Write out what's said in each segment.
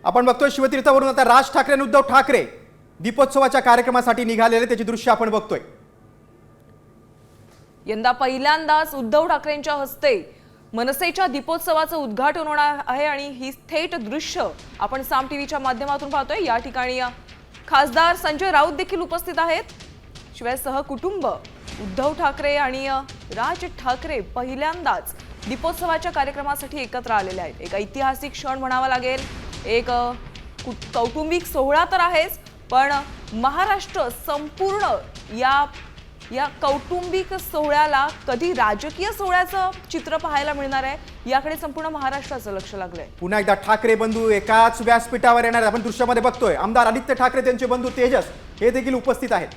आपण बघतोय शिवतीर्थावरून आता राज ठाकरे आणि उद्धव ठाकरे दीपोत्सवाच्या कार्यक्रमासाठी निघालेले त्याची दृश्य आपण बघतोय। यंदा पहिल्यांदाच उद्धव ठाकरेंच्या हस्ते मनसेच्या दीपोत्सवाचं उद्घाटन होणार आहे आणि ही थेट दृश्य आपण साम टीव्हीच्या माध्यमातून पाहतोय। या ठिकाणी खासदार संजय राऊत देखील उपस्थित आहेत, शिवाय सहकुटुंब उद्धव ठाकरे आणि राज ठाकरे पहिल्यांदाच दीपोत्सवाच्या कार्यक्रमासाठी एकत्र आलेले आहेत। एक ऐतिहासिक क्षण म्हणावा लागेल, एक कौटुंबिक सोहळा तर आहेच, पण महाराष्ट्र संपूर्ण या कौटुंबिक सोहळ्याला कधी राजकीय सोहळ्याचं चित्र पाहायला मिळणार आहे याकडे संपूर्ण महाराष्ट्राचं लक्ष लागलंय। पुन्हा एकदा ठाकरे बंधू एकाच व्यासपीठावर येणार आपण दृश्यामध्ये बघतोय। आमदार आदित्य ठाकरे त्यांचे बंधू तेजस हे देखील उपस्थित आहेत।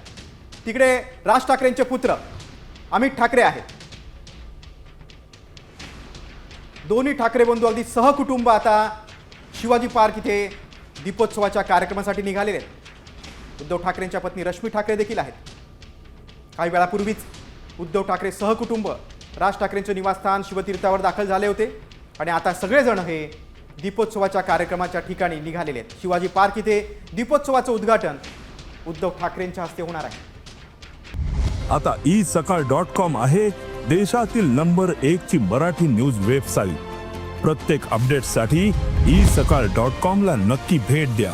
तिकडे राज ठाकरेंचे पुत्र अमित ठाकरे आहेत। दोन्ही ठाकरे बंधू अगदी सहकुटुंब आता शिवाजी पार्क इथे दीपोत्सवाच्या कार्यक्रमासाठी निघालेले आहेत। उद्धव ठाकरेंच्या पत्नी रश्मी ठाकरे देखील आहेत। काही वेळापूर्वीच उद्धव ठाकरे सहकुटुंब राज ठाकरेंचे निवासस्थान शिवतीर्थावर दाखल झाले होते आणि आता सगळेजण हे दीपोत्सवाच्या कार्यक्रमाच्या ठिकाणी निघालेले आहेत। शिवाजी पार्क इथे दीपोत्सवाचं उद्घाटन उद्धव ठाकरेंच्या हस्ते होणार आहे। आता isakal.com आहे देशातील नंबर 1 ची मराठी न्यूज वेबसाईट। प्रत्येक अपडेटसाठी isakal.com ला नक्की भेट द्या।